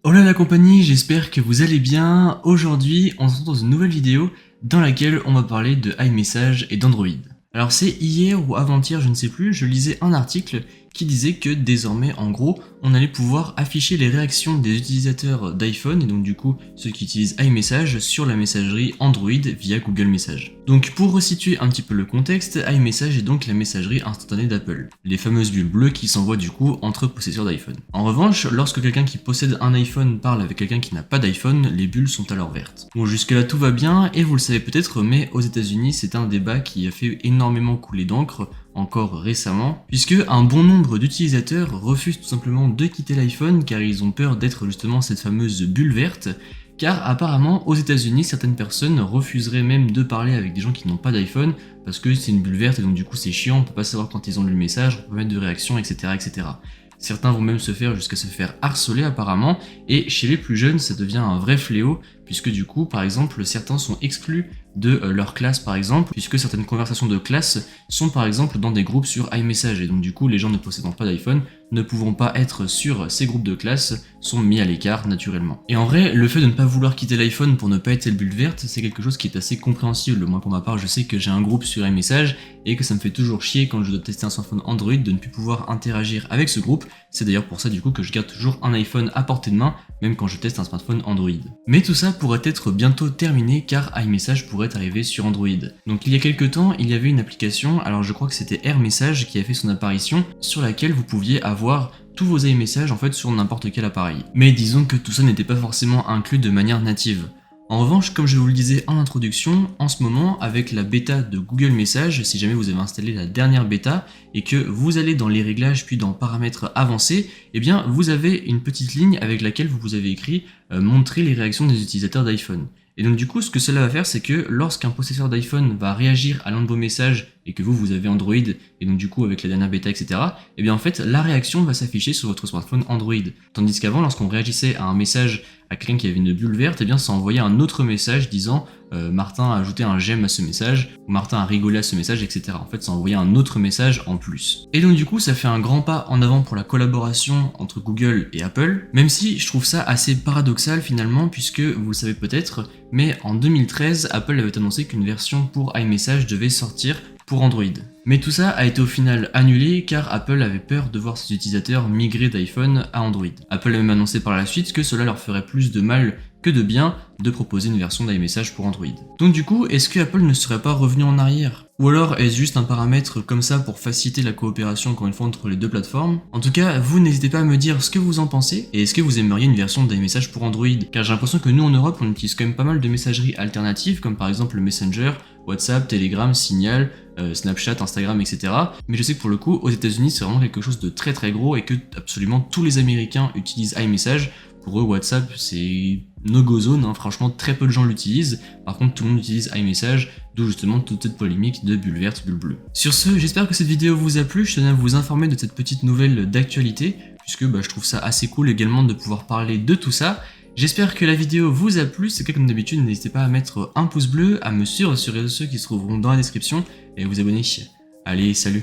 Hola la compagnie, j'espère que vous allez bien. Aujourd'hui, on se retrouve dans une nouvelle vidéo dans laquelle on va parler de iMessage et d'Android. Alors c'est hier ou avant-hier, je ne sais plus, je lisais un article qui disait que désormais, en gros, on allait pouvoir afficher les réactions des utilisateurs d'iPhone, et donc du coup ceux qui utilisent iMessage, sur la messagerie Android via Google Messages. Donc pour resituer un petit peu le contexte, iMessage est donc la messagerie instantanée d'Apple, les fameuses bulles bleues qui s'envoient du coup entre possesseurs d'iPhone. En revanche, lorsque quelqu'un qui possède un iPhone parle avec quelqu'un qui n'a pas d'iPhone, les bulles sont alors vertes. Bon, jusque là tout va bien, et vous le savez peut-être, mais aux États-Unis c'est un débat qui a fait énormément couler d'encre, encore récemment, puisque un bon nombre d'utilisateurs refusent tout simplement de quitter l'iPhone car ils ont peur d'être justement cette fameuse bulle verte, car apparemment aux États-Unis certaines personnes refuseraient même de parler avec des gens qui n'ont pas d'iPhone parce que c'est une bulle verte et donc du coup c'est chiant, on peut pas savoir quand ils ont lu le message, on peut pas mettre de réaction, etc., etc. Certains vont même se faire jusqu'à se faire harceler apparemment, et chez les plus jeunes ça devient un vrai fléau, puisque du coup par exemple certains sont exclus de leur classe par exemple, puisque certaines conversations de classe sont par exemple dans des groupes sur iMessage, et donc du coup les gens ne possédant pas d'iPhone, ne pouvant pas être sur ces groupes de classe, sont mis à l'écart naturellement. Et en vrai, le fait de ne pas vouloir quitter l'iPhone pour ne pas être cette bulle verte, c'est quelque chose qui est assez compréhensible. Moi pour ma part, je sais que j'ai un groupe sur iMessage, et que ça me fait toujours chier quand je dois tester un smartphone Android de ne plus pouvoir interagir avec ce groupe. C'est d'ailleurs pour ça du coup que je garde toujours un iPhone à portée de main, même quand je teste un smartphone Android. Mais tout ça pourrait être bientôt terminé car iMessage pourrait arriver sur Android. Donc il y a quelques temps, il y avait une application, alors je crois que c'était AirMessage qui a fait son apparition, sur laquelle vous pouviez avoir tous vos iMessages en fait sur n'importe quel appareil. Mais disons que tout ça n'était pas forcément inclus de manière native. En revanche, comme je vous le disais en introduction, en ce moment, avec la bêta de Google Messages, si jamais vous avez installé la dernière bêta et que vous allez dans les réglages puis dans paramètres avancés, eh bien vous avez une petite ligne avec laquelle vous avez écrit montrer les réactions des utilisateurs d'iPhone. Et donc du coup, ce que cela va faire, c'est que lorsqu'un possesseur d'iPhone va réagir à l'un de vos messages et que vous avez Android, et donc du coup avec la dernière bêta, etc., et bien en fait, la réaction va s'afficher sur votre smartphone Android. Tandis qu'avant, lorsqu'on réagissait à un message à quelqu'un qui avait une bulle verte, et bien ça envoyait un autre message disant Martin a ajouté un j'aime à ce message, ou Martin a rigolé à ce message, etc. En fait, ça envoyait un autre message en plus. Et donc du coup, ça fait un grand pas en avant pour la collaboration entre Google et Apple, même si je trouve ça assez paradoxal finalement, puisque vous le savez peut-être, mais en 2013, Apple avait annoncé qu'une version pour iMessage devait sortir pour Android. Mais tout ça a été au final annulé car Apple avait peur de voir ses utilisateurs migrer d'iPhone à Android. Apple a même annoncé par la suite que cela leur ferait plus de mal que de bien de proposer une version d'iMessage pour Android. Donc du coup, est-ce que Apple ne serait pas revenu en arrière? Ou alors est-ce juste un paramètre comme ça pour faciliter la coopération encore une fois entre les deux plateformes? En tout cas, vous n'hésitez pas à me dire ce que vous en pensez, et est-ce que vous aimeriez une version d'iMessage pour Android? Car j'ai l'impression que nous en Europe on utilise quand même pas mal de messageries alternatives, comme par exemple le Messenger, WhatsApp, Telegram, Signal, Snapchat, Instagram, etc. Mais je sais que pour le coup, aux États-Unis c'est vraiment quelque chose de très très gros et que absolument tous les Américains utilisent iMessage. Pour eux, WhatsApp, c'est no-go zone, hein. Franchement, très peu de gens l'utilisent. Par contre, tout le monde utilise iMessage, d'où justement toute cette polémique de bulle verte, bulle bleue. Sur ce, j'espère que cette vidéo vous a plu. Je tenais à vous informer de cette petite nouvelle d'actualité, puisque je trouve ça assez cool également de pouvoir parler de tout ça. J'espère que la vidéo vous a plu. C'est comme d'habitude, n'hésitez pas à mettre un pouce bleu, à me suivre sur les réseaux sociaux qui se trouveront dans la description, et à vous abonner. Allez, salut!